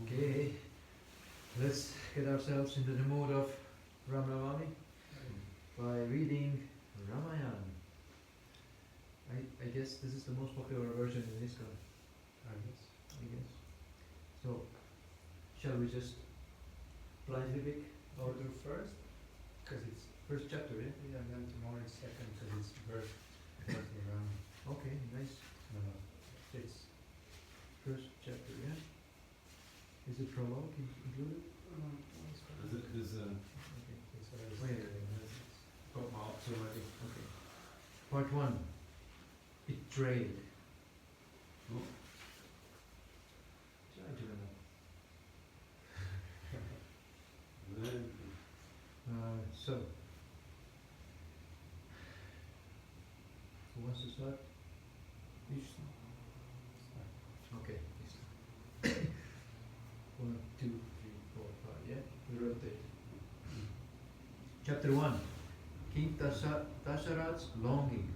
Okay, let's get ourselves into the mood of Ramavami by reading Ramayana. I guess this is the most popular version in ISKCON. I guess. So, shall we just blindly pick Or do first, because it's first chapter, yeah? yeah, and then tomorrow is second, because it's birth around. Okay, nice. It's First chapter, yeah? Is it prologue included? There's a Okay. it's what I was Oh, yeah, saying. got marks already. Okay. Part 1. Betrayed. Oh. Should I do that? So, who wants to start? Okay. 1, 2, 3, 4, 5. Yeah, we rotate. Chapter 1. King Dasharat's longing.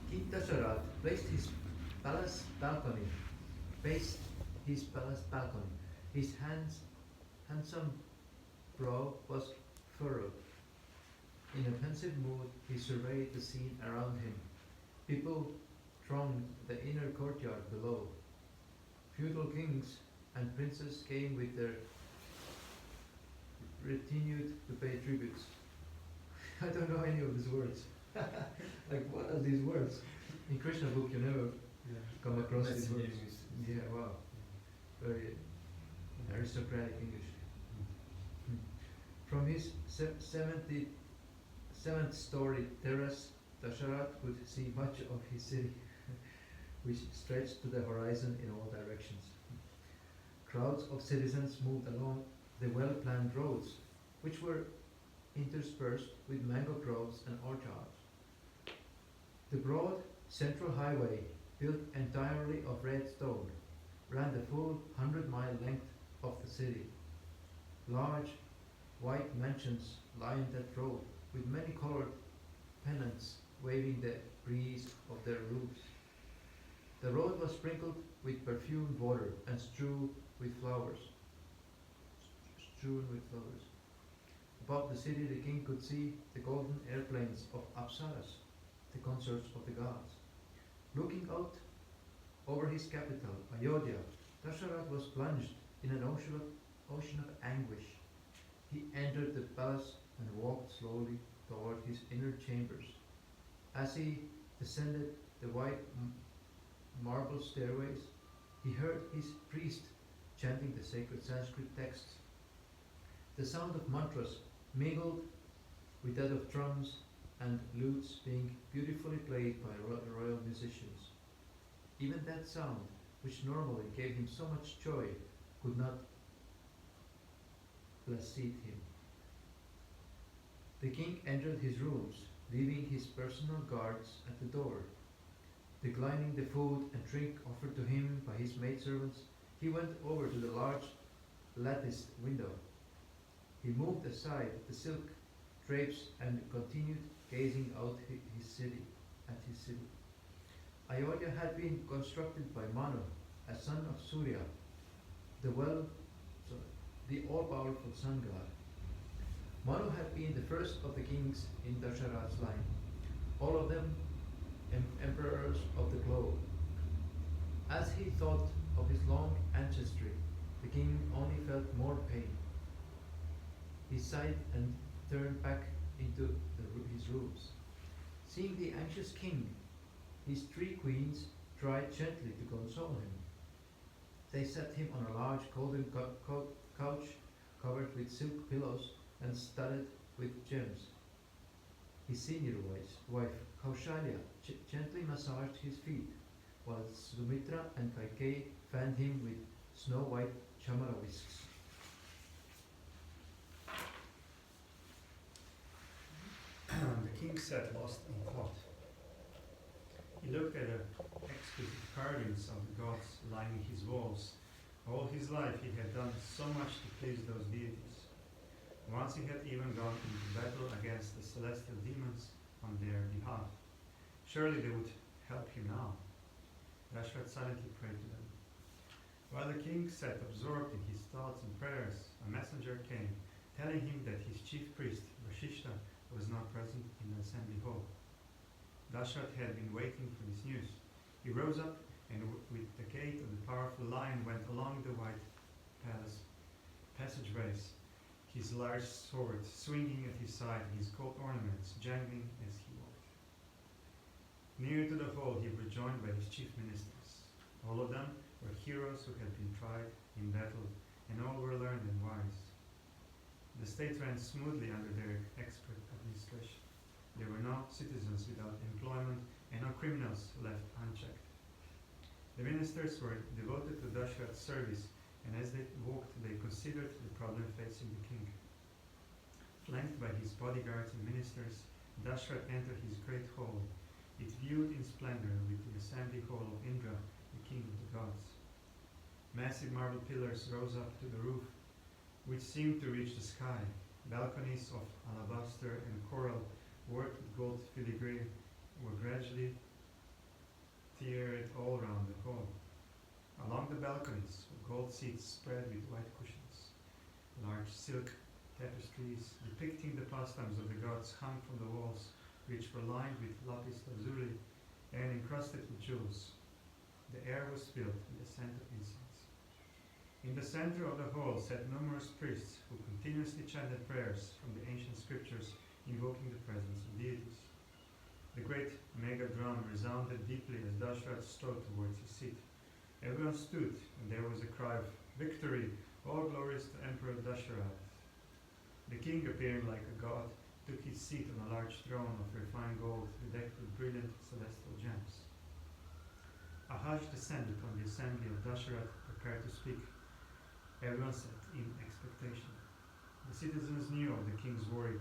King Dasharat placed his palace balcony. His handsome brow was furrowed. In a pensive mood, he surveyed the scene around him. People thronged the inner courtyard below. Feudal kings and princes came with their continued to pay tributes. I don't know any of these words. Like, what are these words? In Krishna book, you never Yeah. come across these Messaging words. is- Yeah, wow. Very aristocratic English. From his 77th story terrace, Dasharath could see much of his city, which stretched to the horizon in all directions. Crowds of citizens moved along the well-planned roads, which were interspersed with mango groves and orchards. The broad central highway, built entirely of red stone, ran the full 100-mile length of the city. Large white mansions lined that road, with many colored pennants waving the breeze of their roofs. The road was sprinkled with perfumed water and strewn with flowers. Above the city, the king could see the golden airplanes of Apsaras, the consorts of the gods. Looking out over his capital, Ayodhya, Dasharath was plunged in an ocean of anguish. He entered the palace and walked slowly toward his inner chambers. As he descended the white marble stairways, he heard his priest chanting the sacred Sanskrit texts. The sound of mantras mingled with that of drums and lutes being beautifully played by royal musicians. Even that sound, which normally gave him so much joy, could not placate him. The king entered his rooms, leaving his personal guards at the door. Declining the food and drink offered to him by his maidservants, he went over to the large latticed window. He moved aside the silk drapes and continued gazing out at his city. Ayodhya had been constructed by Manu, a son of Surya, the all-powerful sun god. Manu had been the first of the kings in Dasharath's line, all of them emperors of the globe. As he thought of his long ancestry, the king only felt more pain. He sighed and turned back into his rooms. Seeing the anxious king, his three queens tried gently to console him. They set him on a large golden couch covered with silk pillows and studded with gems. His senior wife, Kaushalya, gently massaged his feet, while Sumitra and Kaikeyi fanned him with snow-white chamara whisks. The king sat lost in thought. He looked at the exquisite carvings of the gods lining his walls. All his life he had done so much to please those deities. Once he had even gone into battle against the celestial demons on their behalf. Surely they would help him now. Dashrath silently prayed to them. While the king sat absorbed in his thoughts and prayers, a messenger came, telling him that his chief priest, Vashishta, was not present in the assembly hall. Dashrath had been waiting for this news. He rose up and with the gait of the powerful lion went along the white palace passageways, his large sword swinging at his side and his gold ornaments jangling as he walked. Near to the hall he was joined by his chief ministers. All of them were heroes who had been tried in battle, and all were learned and wise. The state ran smoothly under their expert administration. There were no citizens without employment and no criminals left unchecked. The ministers were devoted to Dashrath's service, and as they walked they considered the problem facing the king. Flanked by his bodyguards and ministers, Dashrath entered his great hall. It viewed in splendor with the assembly hall of Indra, the king of the gods. Massive marble pillars rose up to the roof, which seemed to reach the sky. Balconies of alabaster and coral, worked with gold filigree, were gradually tiered all round the hall. Along the balconies were gold seats spread with white cushions. Large silk tapestries depicting the pastimes of the gods hung from the walls, which were lined with lapis lazuli and encrusted with jewels. The air was filled with the scent of incense. In the center of the hall sat numerous priests who continuously chanted prayers from the ancient scriptures invoking the presence of deities. The great mega drum resounded deeply as Dashrath strode towards his seat. Everyone stood, and there was a cry of victory, all glories to Emperor Dashrath. The king, appearing like a god, took his seat on a large throne of refined gold bedecked with brilliant celestial gems. A hush descended on the assembly of Dashrath prepared to speak. Everyone sat in expectation. The citizens knew of the king's worry.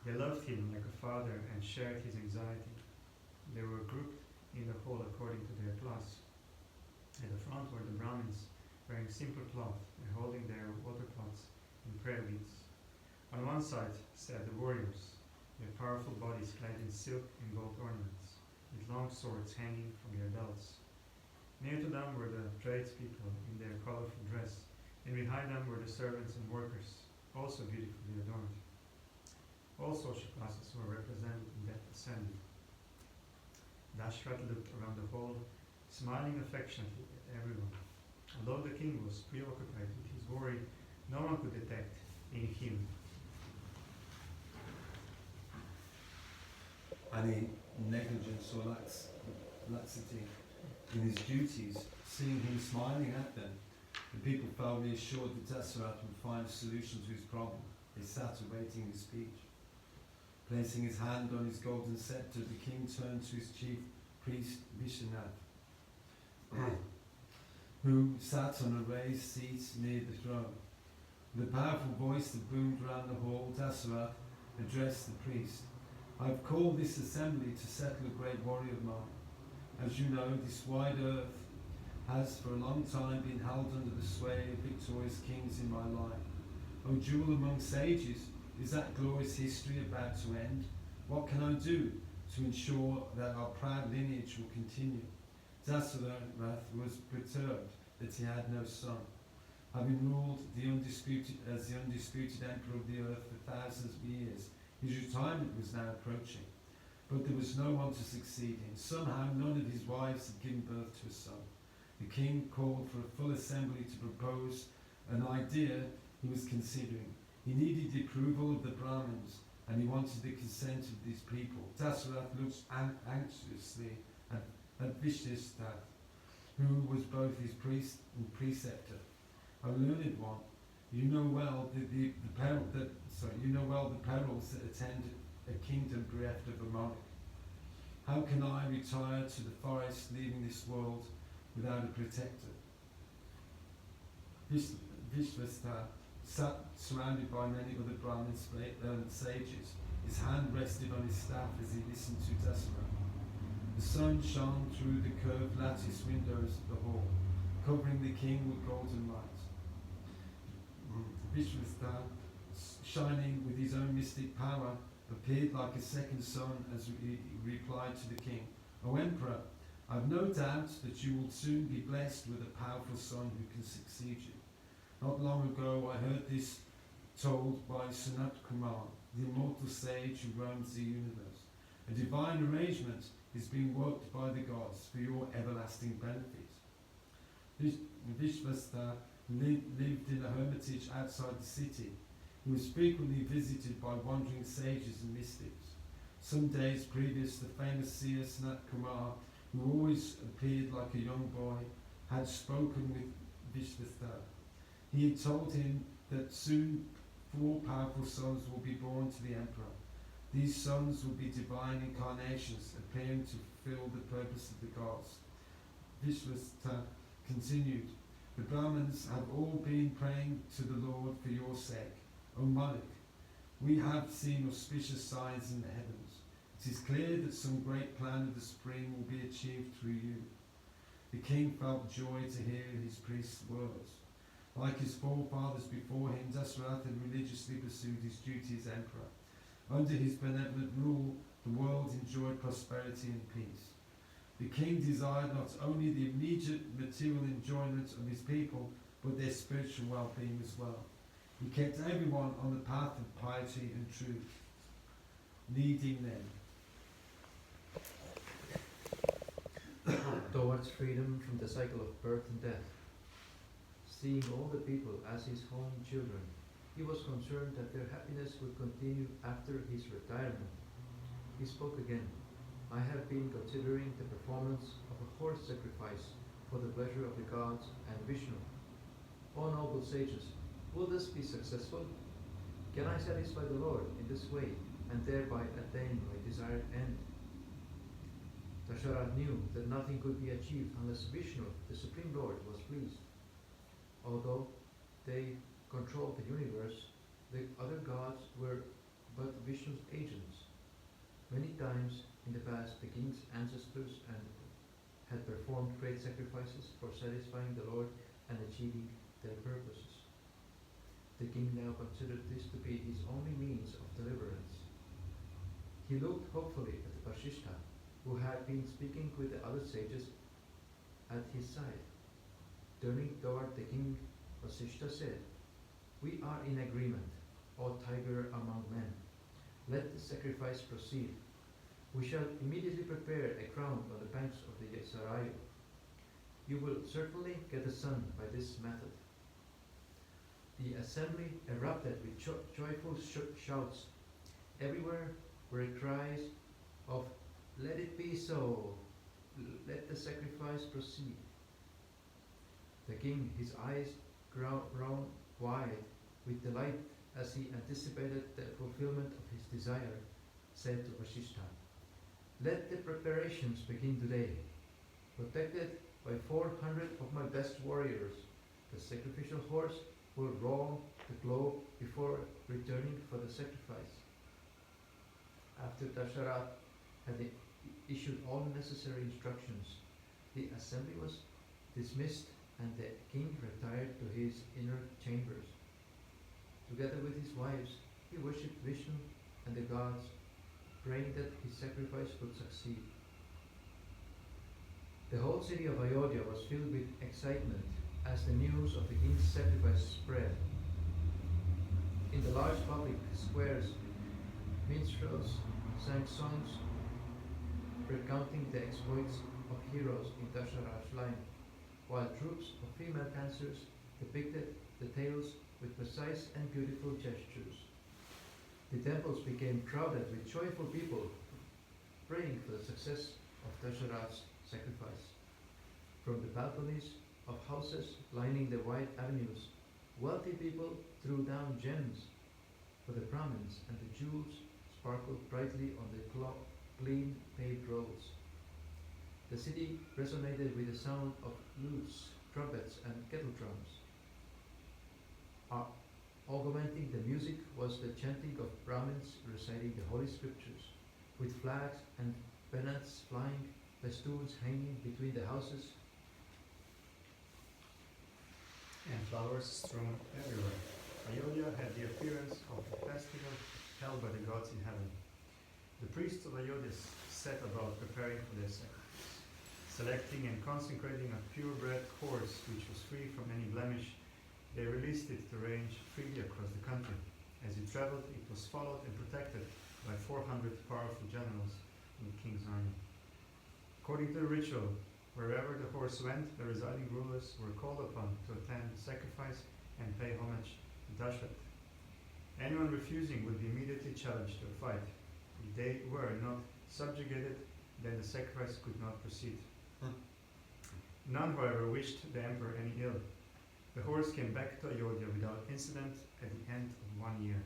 They loved him like a father and shared his anxiety. They were grouped in the hall according to their class. At the front were the Brahmins, wearing simple cloth and holding their water pots and prayer beads. On one side sat the warriors, their powerful bodies clad in silk and gold ornaments, with long swords hanging from their belts. Near to them were the tradespeople in their colorful dress, and behind them were the servants and workers, also beautifully adorned. All social classes were represented in that assembly. Dashrath looked around the hall, smiling affectionately at everyone. Although the king was preoccupied with his worry, no one could detect in him any negligence or laxity in his duties. Seeing him smiling at them, the people felt reassured that Dashrath would find a solution to his problem. They sat awaiting his speech. Placing his hand on his golden scepter, the king turned to his chief priest Vishwanath, who sat on a raised seat near the throne. With a powerful voice that boomed round the hall, Dashrath addressed the priest. I have called this assembly to settle a great worry of mine. As you know, this wide earth has for a long time been held under the sway of victorious kings in my line. O jewel among sages, is that glorious history about to end? What can I do to ensure that our proud lineage will continue? Dashrath was perturbed that he had no son. Having ruled as the undisputed emperor of the earth for thousands of years, his retirement was now approaching. But there was no one to succeed him. Somehow none of his wives had given birth to a son. The king called for a full assembly to propose an idea he was considering. He needed the approval of the Brahmins, and he wanted the consent of these people. Dashrath looked anxiously at Vishwanath, who was both his priest and preceptor. O learned one, you know well the perils that attend a kingdom bereft of a monarch. How can I retire to the forest, leaving this world without a protector? Vishwanath sat surrounded by many other Brahmin sages. His hand rested on his staff as he listened to Dashrath. The sun shone through the curved lattice windows of the hall, covering the king with golden light. Vishwanath, shining with his own mystic power, appeared like a second sun as he replied to the king, O Emperor, I have no doubt that you will soon be blessed with a powerful son who can succeed you. Not long ago I heard this told by Sanat Kumar, the immortal sage who roams the universe. A divine arrangement is being worked by the gods for your everlasting benefit. Vishwanath lived in a hermitage outside the city. He was frequently visited by wandering sages and mystics. Some days previous, the famous seer Sanat Kumar, who always appeared like a young boy, had spoken with Vishwanath. He had told him that soon 4 powerful sons will be born to the emperor. These sons will be divine incarnations, appearing to fulfill the purpose of the gods. Vishwanath continued, the Brahmins have all been praying to the Lord for your sake. O Malik, we have seen auspicious signs in the heavens. It is clear that some great plan of the spring will be achieved through you. The king felt joy to hear his priest's words. Like his forefathers before him, Dashrath had religiously pursued his duty as emperor. Under his benevolent rule, the world enjoyed prosperity and peace. The king desired not only the immediate material enjoyment of his people, but their spiritual well-being as well. He kept everyone on the path of piety and truth, leading them towards freedom from the cycle of birth and death. Seeing all the people as his own children, he was concerned that their happiness would continue after his retirement. He spoke again. I have been considering the performance of a horse sacrifice for the pleasure of the gods and Vishnu. O noble sages, will this be successful? Can I satisfy the Lord in this way and thereby attain my desired end? Dasharatha knew that nothing could be achieved unless Vishnu, the Supreme Lord, was pleased. Although they controlled the universe, the other gods were but Vishnu's agents. Many times in the past, the king's ancestors had performed great sacrifices for satisfying the Lord and achieving their purposes. The king now considered this to be his only means of deliverance. He looked hopefully at Vasishtha, who had been speaking with the other sages at his side. Turning toward the king, Vasishtha said, "We are in agreement, O tiger among men. Let the sacrifice proceed. We shall immediately prepare a crown on the banks of the Sarayu. You will certainly get a son by this method." The assembly erupted with joyful shouts. Everywhere were cries of, "Let it be so! Let the sacrifice proceed!" The king, his eyes grown wide with delight as he anticipated the fulfillment of his desire, said to Vasishtha, "Let the preparations begin today. Protected by 400 of my best warriors, the sacrificial horse will roam the globe before returning for the sacrifice." After Dasharatha had issued all necessary instructions, the assembly was dismissed and the king retired to his inner chambers. Together with his wives, he worshipped Vishnu and the gods, praying that his sacrifice would succeed. The whole city of Ayodhya was filled with excitement as the news of the king's sacrifice spread. In the large public squares, minstrels sang songs recounting the exploits of heroes in Dasharatha's line, while troops of female dancers depicted the tales with precise and beautiful gestures. The temples became crowded with joyful people praying for the success of Dasharatha's sacrifice. From the balconies of houses lining the wide avenues, wealthy people threw down gems for the Brahmins, and the jewels sparkled brightly on the clean paved roads. The city resonated with the sound of lutes, trumpets, and kettle drums. Augmenting the music was the chanting of Brahmins reciting the holy scriptures, with flags and pennants flying, festoons hanging between the houses, and flowers strewn everywhere. Ayodhya had the appearance of a festival held by the gods in heaven. The priests of Ayodhya set about preparing for their sacrifice. Selecting and consecrating a purebred horse which was free from any blemish, they released it to range freely across the country. As it traveled, it was followed and protected by 400 powerful generals in the king's army. According to the ritual, wherever the horse went, the residing rulers were called upon to attend the sacrifice and pay homage to Dasharatha. Anyone refusing would be immediately challenged to a fight. If they were not subjugated, then the sacrifice could not proceed. None, however, wished the emperor any ill. The horse came back to Ayodhya without incident at the end of 1 year.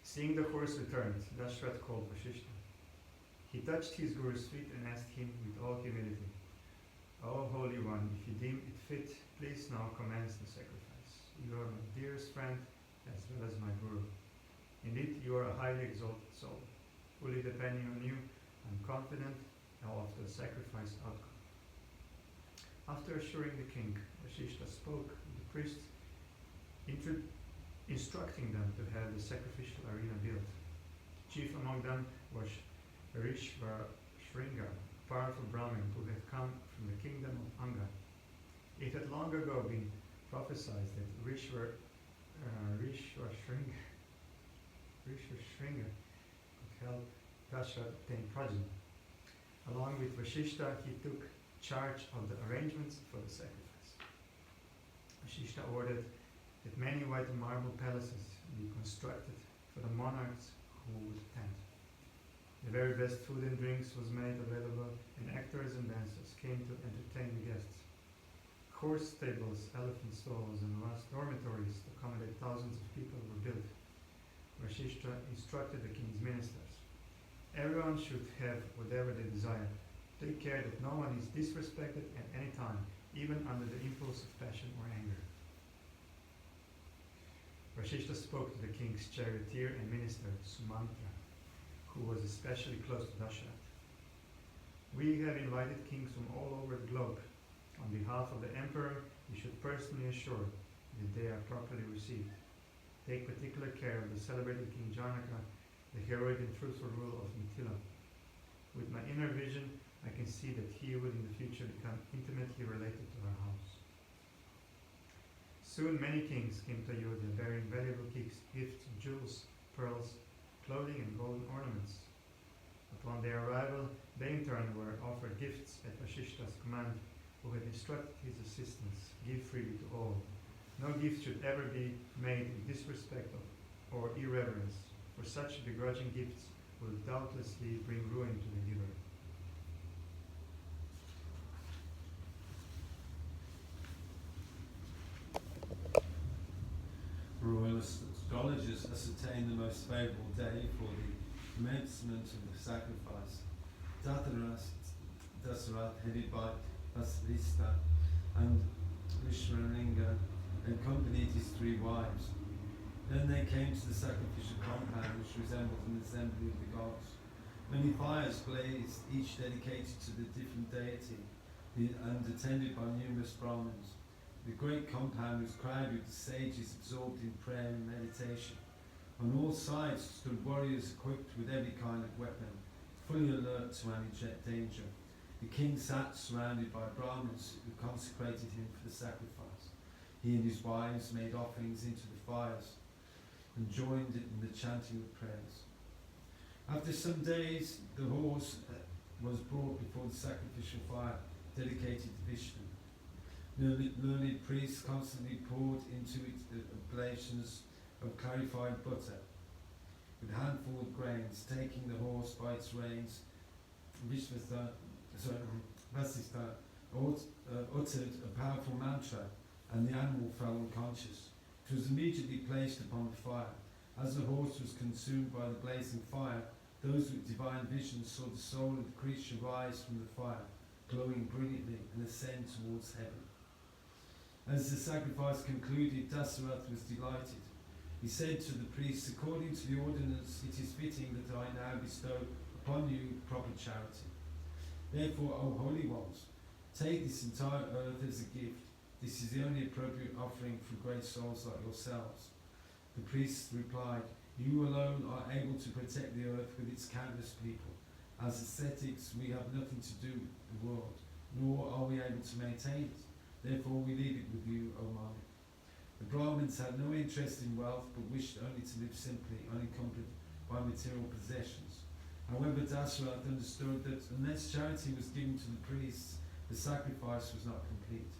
Seeing the horse returned, Dasharatha called Vasishtha. He touched his guru's feet and asked him with all humility, "O Holy One, if you deem it fit, please now commence the sacrifice. You are my dearest friend as well as my guru. Indeed, you are a highly exalted soul. Fully depending on you, I am confident of the sacrifice outcome." After assuring the king, Vasishtha spoke with the priests, instructing them to have the sacrificial arena built. Chief among them was Shringa, a powerful Brahmin who had come from the kingdom of Anga. It had long ago been prophesied that Shringa could help Dasharatha obtain progeny. Along with Vasishtha, he took charge of the arrangements for the sacrifice. Vashishta ordered that many white marble palaces be constructed for the monarchs who would attend. The very best food and drinks was made available, and actors and dancers came to entertain the guests. Horse stables, elephant stalls, and vast dormitories to accommodate thousands of people were built. Vashishta instructed the king's ministers. Everyone should have whatever they desire. Take care that no one is disrespected at any time, even under the impulse of passion or anger. Vashishta spoke to the king's charioteer and minister, Sumantra, who was especially close to Dashrath. We have invited kings from all over the globe. On behalf of the emperor, you should personally assure that they are properly received. Take particular care of the celebrated King Janaka, the heroic and truthful ruler of Mithila. With my inner vision, I can see that he would in the future become intimately related to our house. Soon many kings came to Ayodhya bearing valuable gifts, jewels, pearls, clothing and golden ornaments. Upon their arrival, they in turn were offered gifts at Vashishta's command, who had instructed his assistants, give freely to all. No gift should ever be made in disrespect of or irreverence, for such begrudging gifts will doubtlessly bring ruin to the giver. Royal astrologers ascertained the most favourable day for the commencement of the sacrifice. Dasarath, headed by Vasavista and Vishwalinga, accompanied his 3 wives. Then they came to the sacrificial compound, which resembled an assembly of the gods. Many fires blazed, each dedicated to the different deity, and attended by numerous Brahmins. The great compound was crowded with sages absorbed in prayer and meditation. On all sides stood warriors equipped with every kind of weapon, fully alert to any danger. The king sat surrounded by Brahmins who consecrated him for the sacrifice. He and his wives made offerings into the fires and joined in the chanting of prayers. After some days, the horse was brought before the sacrificial fire, dedicated to Vishnu. Learned priests constantly poured into it oblations of clarified butter. With a handful of grains, taking the horse by its reins, Vasista uttered a powerful mantra, and the animal fell unconscious. It was immediately placed upon the fire. As the horse was consumed by the blazing fire, those with divine vision saw the soul of the creature rise from the fire, glowing brilliantly, and ascend towards heaven. As the sacrifice concluded, Dasarath was delighted. He said to the priests, according to the ordinance, it is fitting that I now bestow upon you proper charity. Therefore, O holy ones, take this entire earth as a gift. This is the only appropriate offering for great souls like yourselves. The priests replied, you alone are able to protect the earth with its countless people. As ascetics, we have nothing to do with the world, nor are we able to maintain it. Therefore we leave it with you, O Malik. The Brahmins had no interest in wealth, but wished only to live simply, unencumbered by material possessions. However, Dasarath understood that unless charity was given to the priests, the sacrifice was not complete.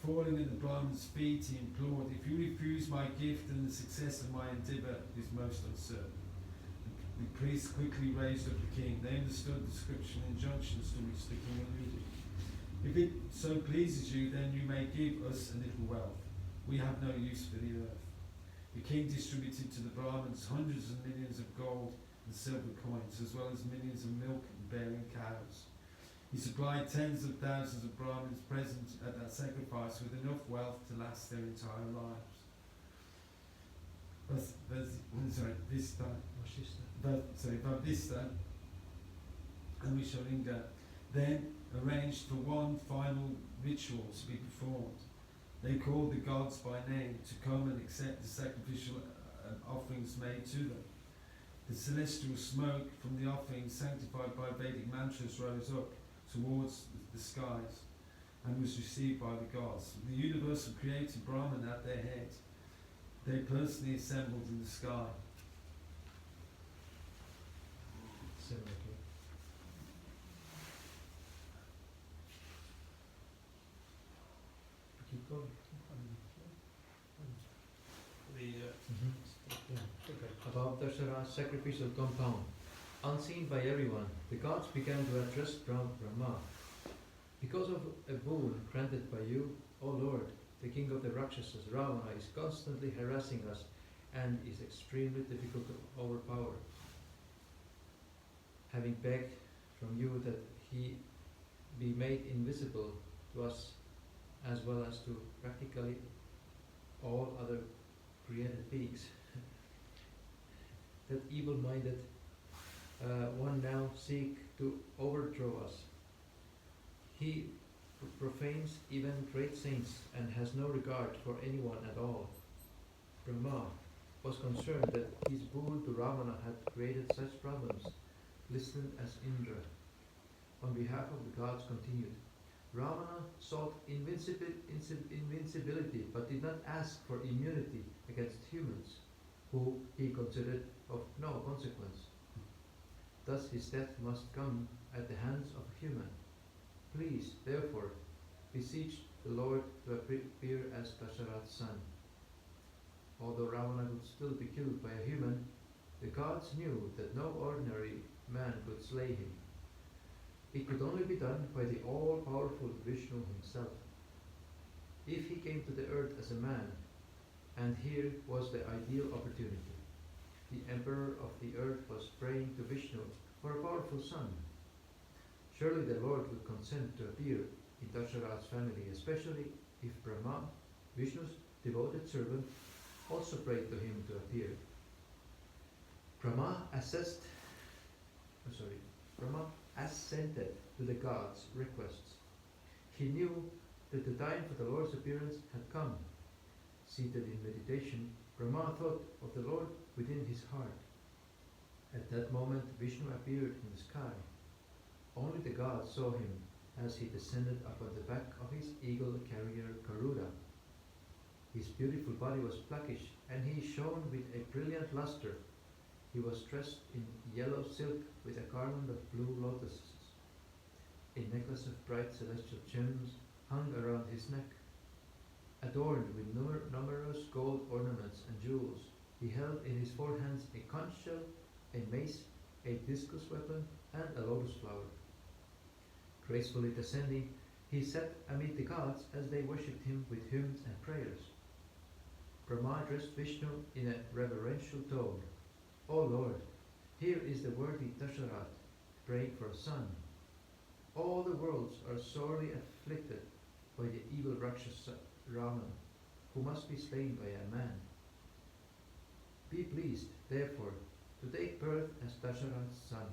Falling at the Brahmin's feet, he implored, if you refuse my gift, then the success of my endeavour is most uncertain. The priests quickly raised up the king. They understood the scripture and injunctions to which the king alluded. If it so pleases you, then you may give us a little wealth. We have no use for the earth. The king distributed to the Brahmins hundreds of millions of gold and silver coins, as well as millions of milk-bearing cows. He supplied tens of thousands of Brahmins present at that sacrifice with enough wealth to last their entire lives. Vavista and Vishwalinga then arranged for one final ritual to be performed. They called the gods by name to come and accept the sacrificial offerings made to them. The celestial smoke from the offerings, sanctified by Vedic mantras, rose up towards the skies and was received by the gods. The universal creator Brahman at their head, they personally assembled in the sky. Keep going. of Dasharath's sacrificial compound. Unseen by everyone, the gods began to address Brahma. Because of a boon granted by you, O Lord, the king of the Rakshasas, Ravana is constantly harassing us and is extremely difficult to overpower. Having begged from you that he be made invisible to us as well as to practically all other created beings, that evil-minded one now seek to overthrow us. He profanes even great saints and has no regard for anyone at all. Brahma was concerned that his boon to Ravana had created such problems, listed as Indra. On behalf of the gods continued, Ravana sought invincibility but did not ask for immunity against humans, who he considered of no consequence. Thus his death must come at the hands of a human. Please, therefore, beseech the Lord to appear as Dasharath's son. Although Ravana would still be killed by a human, the gods knew that no ordinary man could slay him. It could only be done by the all-powerful Vishnu himself. If he came to the earth as a man, and here was the ideal opportunity. The emperor of the earth was praying to Vishnu for a powerful son. Surely the Lord would consent to appear in Dasharath's family, especially if Brahma, Vishnu's devoted servant, also prayed to him to appear. Brahma assented to the gods' requests. He knew that the time for the Lord's appearance had come. Seated in meditation, Brahma thought of the Lord within his heart. At that moment, Vishnu appeared in the sky. Only the gods saw him as he descended upon the back of his eagle carrier Garuda. His beautiful body was blackish, and he shone with a brilliant luster. He was dressed in yellow silk with a garland of blue lotuses. A necklace of bright celestial gems hung around his neck. Adorned with numerous gold ornaments and jewels, he held in his four hands a conch shell, a mace, a discus weapon, and a lotus flower. Gracefully descending, he sat amid the gods as they worshipped him with hymns and prayers. Brahma addressed Vishnu in a reverential tone. O Lord, here is the worthy Dasharath praying for a son. All the worlds are sorely afflicted by the evil Rakshasa Ravana, who must be slain by a man. Be pleased, therefore, to take birth as Dasharath's son.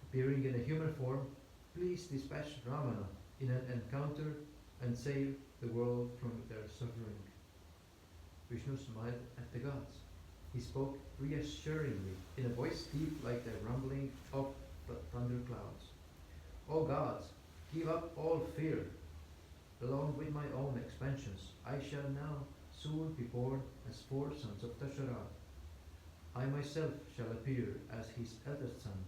Appearing in a human form, please dispatch Ravana in an encounter and save the world from their suffering. Vishnu smiled at the gods. He spoke reassuringly in a voice deep like the rumbling of thunderclouds. O gods, give up all fear. Along with my own expansions, I shall now soon be born as 4 sons of Dasharath. I myself shall appear as his eldest son,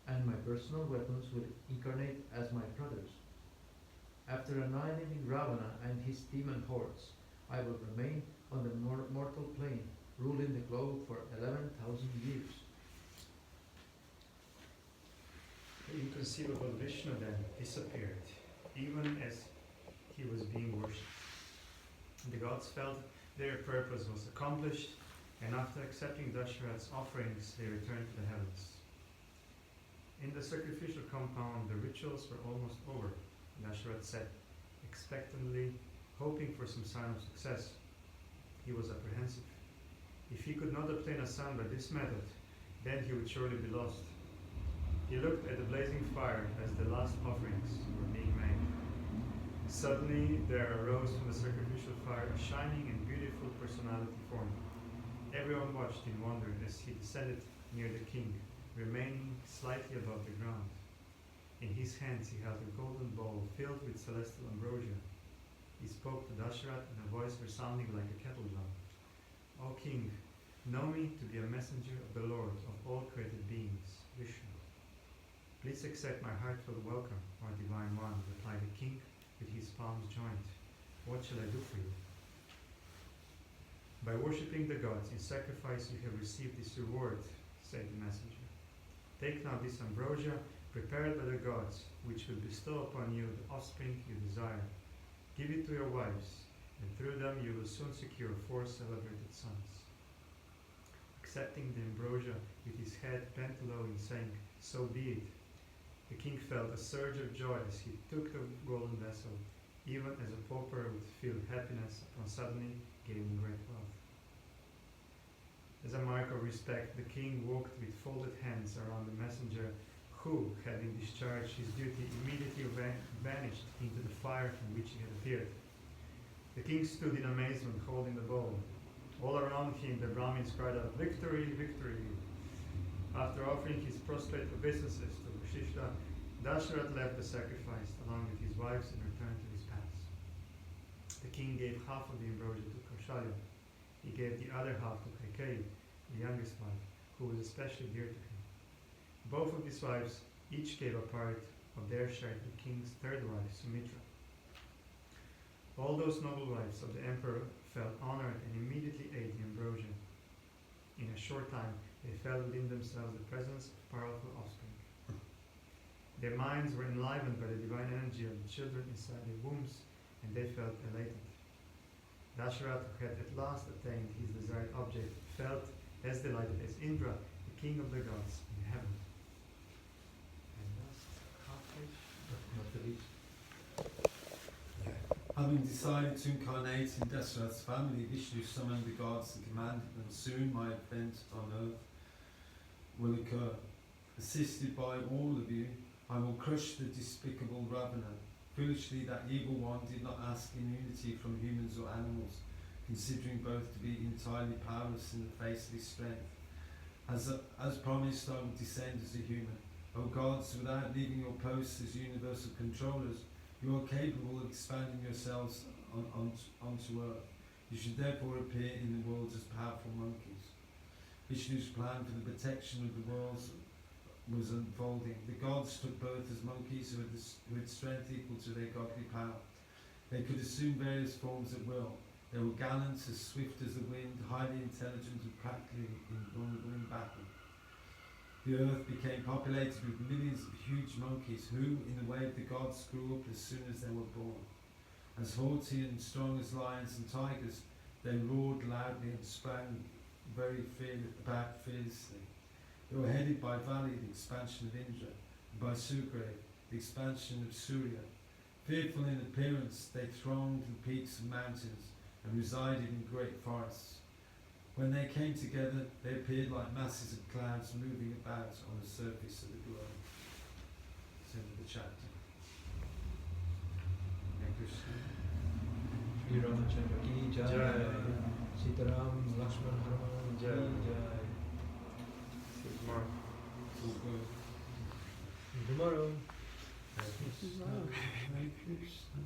and my personal weapons will incarnate as my brothers. After annihilating Ravana and his demon hordes, I will remain on the mortal plane, ruling the globe for 11,000 years. The inconceivable Vishnu then disappeared, even as he was being worshipped. The gods felt their purpose was accomplished, and after accepting Dasharath's offerings, they returned to the heavens. In the sacrificial compound, the rituals were almost over. Dasharath sat expectantly, hoping for some sign of success. He was apprehensive. If he could not obtain a son by this method, then he would surely be lost. He looked at the blazing fire as the last offerings were being made. Suddenly there arose from the sacrificial fire a shining and beautiful personality form. Everyone watched in wonder as he descended near the king, remaining slightly above the ground. In his hands he held a golden bowl filled with celestial ambrosia. He spoke to Dasharath in a voice resounding like a kettle drum. O king, know me to be a messenger of the Lord of all created beings, Vishnu. Please accept my heartfelt welcome, O divine one, replied the king with his palms joined. What shall I do for you? By worshipping the gods in sacrifice you have received this reward, said the messenger. Take now this ambrosia, prepared by the gods, which will bestow upon you the offspring you desire. Give it to your wives, and through them you will soon secure 4 celebrated sons. Accepting the ambrosia with his head bent low and saying, "So be it," the king felt a surge of joy as he took the golden vessel, even as a pauper would feel happiness upon suddenly gaining great wealth. As a mark of respect, the king walked with folded hands around the messenger who, having discharged his duty, immediately vanished into the fire from which he had appeared. The king stood in amazement, holding the bowl. All around him the Brahmins cried out, "Victory, victory!" After offering his prostrate obeisances to Vashishta, Dashrath left the sacrifice along with his wives and returned to his palace. The king gave half of the ambrosia to Kaushalya. He gave the other half to Kaikeyi, the youngest wife, who was especially dear to him. Both of these wives each gave a part of their share to the king's third wife, Sumitra. All those noble wives of the emperor felt honored and immediately ate the ambrosia. In a short time, they felt within themselves the presence of powerful offspring. Their minds were enlivened by the divine energy of the children inside their wombs, and they felt elated. Dashrath, who had at last attained his desired object, felt as delighted as Indra, the king of the gods in heaven. And last half page, but not the least. Having decided to incarnate in Dashrath's family, Vishnu summoned the gods and commanded them, "Soon my advent on earth will occur. Assisted by all of you, I will crush the despicable Ravana." Foolishly, that evil one did not ask immunity from humans or animals, considering both to be entirely powerless in the face of his strength. As promised, I will descend as a human. O gods, without leaving your posts as universal controllers, you are capable of expanding yourselves onto earth. You should therefore appear in the world as powerful monkeys. Vishnu's plan for the protection of the worlds was unfolding. The gods took birth as monkeys who had strength equal to their godly power. They could assume various forms at will. They were gallant, as swift as the wind, highly intelligent and practically invulnerable in battle. The earth became populated with millions of huge monkeys who, in the way of the gods, grew up as soon as they were born. As haughty and strong as lions and tigers, they roared loudly and sprang about fearlessly. They were headed by Vali, the expansion of Indra, and by Sugrave, the expansion of Surya. Fearful in appearance, they thronged the peaks of mountains and resided in great forests. When they came together, they appeared like masses of clouds moving about on the surface of the globe. It's the end of the chapter. Krsna. Shri Ramachandra ki jai, Sitaram Lakshman Hanuman ki Jai. jai. See you tomorrow. It's all good. Tomorrow. Hare Krishna. Hare Krishna.